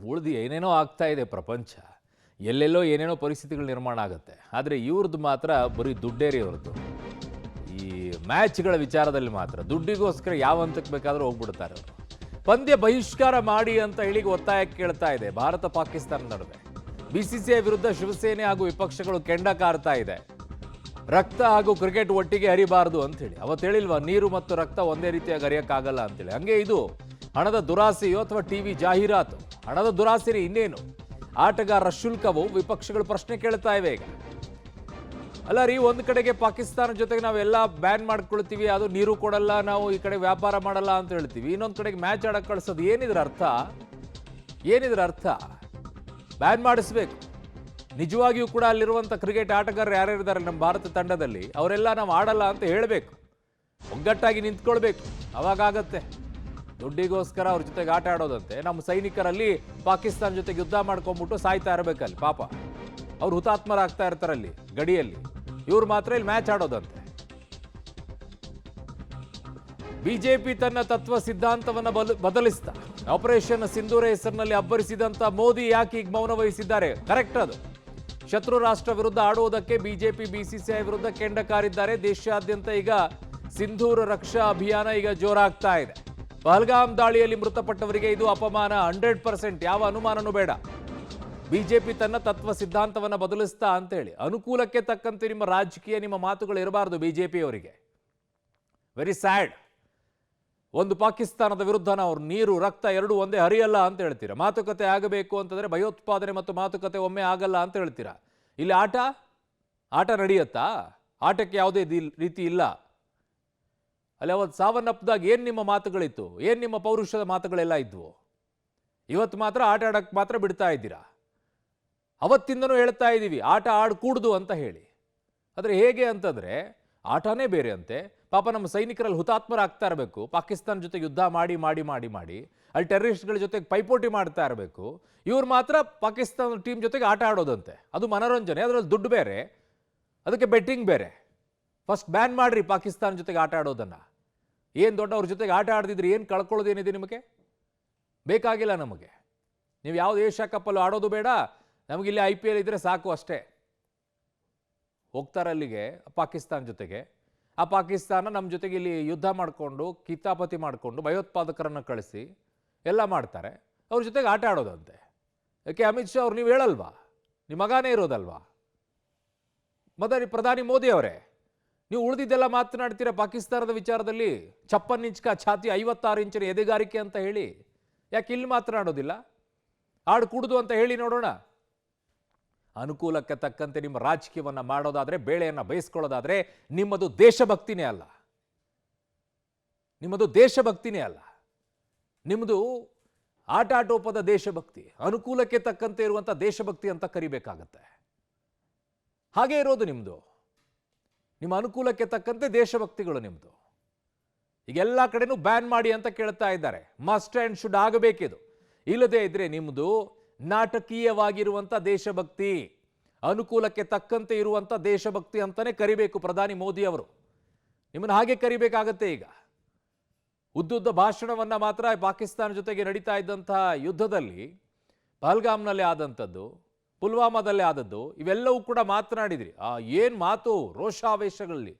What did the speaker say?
ಉಳಿದು ಏನೇನೋ ಆಗ್ತಾ ಇದೆ ಪ್ರಪಂಚ, ಎಲ್ಲೆಲ್ಲೋ ಏನೇನೋ ಪರಿಸ್ಥಿತಿಗಳು ನಿರ್ಮಾಣ ಆಗುತ್ತೆ. ಆದರೆ ಇವ್ರದ್ದು ಮಾತ್ರ ಬರೀ ದುಡ್ಡೇರಿ ಅವ್ರದ್ದು. ಈ ಮ್ಯಾಚ್ಗಳ ವಿಚಾರದಲ್ಲಿ ಮಾತ್ರ ದುಡ್ಡಿಗೋಸ್ಕರ ಯಾವ ಹಂತಕ್ಕೆ ಬೇಕಾದರೂ ಹೋಗ್ಬಿಡ್ತಾರೆ ಅವರು. ಪಂದ್ಯ ಬಹಿಷ್ಕಾರ ಮಾಡಿ ಅಂತ ಹೇಳಿ ಒತ್ತಾಯ ಕೇಳ್ತಾ ಇದೆ ಭಾರತ ಪಾಕಿಸ್ತಾನ ನಡುವೆ. ಬಿಸಿಸಿಐ ವಿರುದ್ಧ ಶಿವಸೇನೆ ಹಾಗೂ ವಿಪಕ್ಷಗಳು ಕೆಂಡ ಕಾರ್ತಾ ಇದೆ. ರಕ್ತ ಹಾಗೂ ಕ್ರಿಕೆಟ್ ಒಟ್ಟಿಗೆ ಹರಿಬಾರದು ಅಂತ ಹೇಳಿ. ಅವತ್ತು ಹೇಳಿಲ್ವಾ, ನೀರು ಮತ್ತು ರಕ್ತ ಒಂದೇ ರೀತಿಯಾಗಿ ಹರಿಯಕ್ಕಾಗಲ್ಲ ಅಂತೇಳಿ. ಹಂಗೆ ಇದು ಹಣದ ದುರಾಸೆಯೋ ಅಥವಾ ಟಿವಿ ಜಾಹೀರಾತು? ಹಣದ ದುರಾಸೆನೇ, ಇನ್ನೇನು? ಆಟಗಾರರ ಶುಲ್ಕವು ವಿಪಕ್ಷಗಳು ಪ್ರಶ್ನೆ ಕೇಳ್ತಾ ಇವೆ ಈಗ. ಅಲ್ಲ ರೀ, ಒಂದು ಕಡೆಗೆ ಪಾಕಿಸ್ತಾನ ಜೊತೆಗೆ ನಾವೆಲ್ಲ ಬ್ಯಾನ್ ಮಾಡ್ಕೊಳ್ತೀವಿ, ಅದು ನೀರು ಕೊಡಲ್ಲ, ನಾವು ಈ ಕಡೆ ವ್ಯಾಪಾರ ಮಾಡಲ್ಲ ಅಂತ ಹೇಳ್ತೀವಿ. ಇನ್ನೊಂದು ಕಡೆಗೆ ಮ್ಯಾಚ್ ಆಡಕ್ಕೆ ಕಳಿಸೋದು, ಏನಿದ್ರ ಅರ್ಥ? ಏನಿದ್ರ ಅರ್ಥ? ಬ್ಯಾನ್ ಮಾಡಿಸ್ಬೇಕು. ನಿಜವಾಗಿಯೂ ಕೂಡ ಅಲ್ಲಿರುವಂಥ ಕ್ರಿಕೆಟ್ ಆಟಗಾರರು ಯಾರ್ಯಾರಿದ್ದಾರೆ ನಮ್ಮ ಭಾರತ ತಂಡದಲ್ಲಿ, ಅವರೆಲ್ಲ ನಾವು ಆಡಲ್ಲ ಅಂತ ಹೇಳಬೇಕು, ಒಗ್ಗಟ್ಟಾಗಿ ನಿಂತ್ಕೊಳ್ಬೇಕು. ಅವಾಗತ್ತೆ. ದುಡ್ಡಿಗೋಸ್ಕರ ಅವ್ರ ಜೊತೆಗೆ ಆಟ ಆಡೋದಂತೆ. ನಮ್ಮ ಸೈನಿಕರಲ್ಲಿ ಪಾಕಿಸ್ತಾನ ಜೊತೆಗೆ ಯುದ್ಧ ಮಾಡ್ಕೊಂಡ್ಬಿಟ್ಟು ಸಾಯ್ತಾ ಇರಬೇಕಲ್ಲಿ, ಪಾಪ ಅವ್ರು ಹುತಾತ್ಮರಾಗ್ತಾ ಇರ್ತಾರಲ್ಲಿ ಗಡಿಯಲ್ಲಿ. ಇವ್ರು ಮಾತ್ರ ಇಲ್ಲಿ ಮ್ಯಾಚ್ ಆಡೋದಂತೆ. ಬಿಜೆಪಿ ತನ್ನ ತತ್ವ ಸಿದ್ಧಾಂತವನ್ನ ಬದಲಿಸ್ತಾ ಆಪರೇಷನ್ ಸಿಂಧೂರ ಹೆಸರಿನಲ್ಲಿ ಅಬ್ಬರಿಸಿದಂತ ಮೋದಿ ಯಾಕೆ ಈಗ ಮೌನ ವಹಿಸಿದ್ದಾರೆ? ಕರೆಕ್ಟ್ ಅದು. ಶತ್ರು ರಾಷ್ಟ್ರ ವಿರುದ್ಧ ಆಡುವುದಕ್ಕೆ ಬಿಜೆಪಿ ಬಿಸಿಸಿಐ ವಿರುದ್ಧ ಕೆಂಡ ಕಾರಿದ್ದಾರೆ. ದೇಶಾದ್ಯಂತ ಈಗ ಸಿಂಧೂರ ರಕ್ಷಾ ಅಭಿಯಾನ ಈಗ ಜೋರಾಗ್ತಾ ಇದೆ. ಪಹಲ್ಗಾಮ್ ದಾಳಿಯಲ್ಲಿ ಮೃತಪಟ್ಟವರಿಗೆ ಇದು ಅಪಮಾನ 100%, ಯಾವ ಅನುಮಾನನೂ ಬೇಡ. ಬಿಜೆಪಿ ತನ್ನ ತತ್ವ ಸಿದ್ಧಾಂತವನ್ನ ಬದಲಿಸ್ತಾ ಅಂತೇಳಿ ಅನುಕೂಲಕ್ಕೆ ತಕ್ಕಂತೆ ನಿಮ್ಮ ರಾಜಕೀಯ, ನಿಮ್ಮ ಮಾತುಗಳು ಇರಬಾರದು ಬಿಜೆಪಿಯವರಿಗೆ. Very sad. ಒಂದು ಪಾಕಿಸ್ತಾನದ ವಿರುದ್ಧ ನಾವು ನೀರು ರಕ್ತ ಎರಡೂ ಒಂದೇ ಹರಿಯಲ್ಲ ಅಂತ ಹೇಳ್ತೀರಾ. ಮಾತುಕತೆ ಆಗಬೇಕು ಅಂತಂದ್ರೆ ಭಯೋತ್ಪಾದನೆ ಮತ್ತು ಮಾತುಕತೆ ಒಮ್ಮೆ ಆಗಲ್ಲ ಅಂತ ಹೇಳ್ತೀರಾ. ಇಲ್ಲಿ ಆಟ ನಡೆಯುತ್ತಾ? ಆಟಕ್ಕೆ ಯಾವುದೇ ರೀತಿ ಇಲ್ಲ. ಅಲ್ಲಿ ಅವತ್ತು ಸಾವನ್ನಪ್ಪದಾಗ ಏನು ನಿಮ್ಮ ಮಾತುಗಳಿತ್ತು? ಏನು ನಿಮ್ಮ ಪೌರುಷದ ಮಾತುಗಳೆಲ್ಲ ಇದ್ವು? ಇವತ್ತು ಮಾತ್ರ ಆಟ ಆಡಕ್ಕೆ ಮಾತ್ರ ಬಿಡ್ತಾ ಇದ್ದೀರಾ. ಅವತ್ತಿಂದನೂ ಹೇಳ್ತಾ ಇದ್ದೀವಿ ಆಟ ಆಡಕೂಡ್ದು ಅಂತ ಹೇಳಿ. ಆದರೆ ಹೇಗೆ ಅಂತಂದರೆ ಆಟನೇ ಬೇರೆ ಅಂತೆ. ಪಾಪ ನಮ್ಮ ಸೈನಿಕರಲ್ಲಿ ಹುತಾತ್ಮರಾಗ್ತಾ ಇರಬೇಕು. ಪಾಕಿಸ್ತಾನ ಜೊತೆಗೆ ಯುದ್ಧ ಮಾಡಿ ಮಾಡಿ ಮಾಡಿ ಮಾಡಿ ಅಲ್ಲಿ ಟೆರರಿಸ್ಟ್ಗಳ ಜೊತೆಗೆ ಪೈಪೋಟಿ ಮಾಡ್ತಾ ಇರಬೇಕು. ಇವ್ರು ಮಾತ್ರ ಪಾಕಿಸ್ತಾನ ಟೀಮ್ ಜೊತೆಗೆ ಆಟ ಆಡೋದಂತೆ. ಅದು ಮನೋರಂಜನೆ, ಅದರಲ್ಲಿ ದುಡ್ಡು ಬೇರೆ, ಅದಕ್ಕೆ ಬೆಟ್ಟಿಂಗ್ ಬೇರೆ. ಫಸ್ಟ್ ಬ್ಯಾನ್ ಮಾಡಿರಿ ಪಾಕಿಸ್ತಾನ ಜೊತೆಗೆ ಆಟ ಆಡೋದನ್ನು. ಏನು ದೊಡ್ಡವ್ರ ಜೊತೆಗೆ ಆಟ ಆಡ್ದಿದ್ರೆ ಏನು ಕಳ್ಕೊಳ್ಳೋದೇನಿದೆ ನಿಮಗೆ? ಬೇಕಾಗಿಲ್ಲ ನಮಗೆ. ನೀವು ಯಾವುದು ಏಷ್ಯಾ ಕಪ್ಪಲ್ಲೂ ಆಡೋದು ಬೇಡ, ನಮಗಿಲ್ಲಿ IPL ಇದ್ದರೆ ಸಾಕು ಅಷ್ಟೇ. ಹೋಗ್ತಾರೆ ಅಲ್ಲಿಗೆ ಪಾಕಿಸ್ತಾನ ಜೊತೆಗೆ. ಆ ಪಾಕಿಸ್ತಾನ ನಮ್ಮ ಜೊತೆಗೆ ಇಲ್ಲಿ ಯುದ್ಧ ಮಾಡಿಕೊಂಡು ಕಿತಾಪತಿ ಮಾಡಿಕೊಂಡು ಭಯೋತ್ಪಾದಕರನ್ನು ಕಳಿಸಿ ಎಲ್ಲ ಮಾಡ್ತಾರೆ. ಅವ್ರ ಜೊತೆಗೆ ಆಟ ಆಡೋದಂತೆ. ಯಾಕೆ ಅಮಿತ್ ಶಾ ಅವ್ರು ನೀವು ಹೇಳಲ್ವಾ? ನಿಮ್ಮ ಮಗನೇ ಇರೋದಲ್ವಾ? ಪ್ರಧಾನಿ ಮೋದಿ ಅವರೇ, ನೀವು ಉಳಿದಿದ್ದೆಲ್ಲ ಮಾತನಾಡ್ತೀರಾ ಪಾಕಿಸ್ತಾನದ ವಿಚಾರದಲ್ಲಿ. 56 ಇಂಚ್ ಛಾತಿ 56 ಇಂಚಿನ ಎದೆಗಾರಿಕೆ ಅಂತ ಹೇಳಿ. ಯಾಕೆ ಇಲ್ಲಿ ಮಾತನಾಡೋದಿಲ್ಲ? ಆಡು ಕುಡ್ದು ಅಂತ ಹೇಳಿ ನೋಡೋಣ. ಅನುಕೂಲಕ್ಕೆ ತಕ್ಕಂತೆ ನಿಮ್ಮ ರಾಜಕೀಯವನ್ನು ಮಾಡೋದಾದ್ರೆ, ಬೇಳೆಯನ್ನು ಬೇಯಿಸ್ಕೊಳ್ಳೋದಾದ್ರೆ ನಿಮ್ಮದು ದೇಶಭಕ್ತಿನೇ ಅಲ್ಲ. ನಿಮ್ಮದು ದೇಶಭಕ್ತಿನೇ ಅಲ್ಲ. ನಿಮ್ಮದು ಆಟಾಟೋಪದ ದೇಶಭಕ್ತಿ, ಅನುಕೂಲಕ್ಕೆ ತಕ್ಕಂತೆ ಇರುವಂಥ ದೇಶಭಕ್ತಿ ಅಂತ ಕರಿಬೇಕಾಗತ್ತೆ. ಹಾಗೆ ಇರೋದು ನಿಮ್ಮದು. ನಿಮ್ಮ ಅನುಕೂಲಕ್ಕೆ ತಕ್ಕಂತೆ ದೇಶಭಕ್ತಿಗಳು ನಿಮ್ಮದು. ಈಗ ಎಲ್ಲ ಕಡೆನೂ ಬ್ಯಾನ್ ಮಾಡಿ ಅಂತ ಕೇಳ್ತಾ ಇದ್ದಾರೆ. ಮಸ್ಟ್ ಆ್ಯಂಡ್ ಶುಡ್ ಆಗಬೇಕಿದು. ಇಲ್ಲದೇ ಇದ್ರೆ ನಿಮ್ಮದು ನಾಟಕೀಯವಾಗಿರುವಂಥ ದೇಶಭಕ್ತಿ, ಅನುಕೂಲಕ್ಕೆ ತಕ್ಕಂತೆ ಇರುವಂಥ ದೇಶಭಕ್ತಿ ಅಂತಾನೆ ಕರಿಬೇಕು ಪ್ರಧಾನಿ ಮೋದಿ ಅವರು. ನಿಮ್ಮನ್ನು ಹಾಗೆ ಕರಿಬೇಕಾಗತ್ತೆ. ಈಗ ಉದ್ದುದ್ದ ಭಾಷಣವನ್ನು ಮಾತ್ರ ಪಾಕಿಸ್ತಾನ ಜೊತೆಗೆ ನಡೀತಾ ಇದ್ದಂತಹ ಯುದ್ಧದಲ್ಲಿ, ಪಹಲ್ಗಾಮ್ನಲ್ಲಿ ಆದಂಥದ್ದು, ಪುಲ್ವಾಮಾದಲ್ಲಿ ಆದದ್ದು, ಇವೆಲ್ಲವೂ ಕೂಡ ಮಾತನಾಡಿದ್ರಿ. ಏನು ಮಾತು, ರೋಷಾವೇಶಗಳಲ್ಲಿ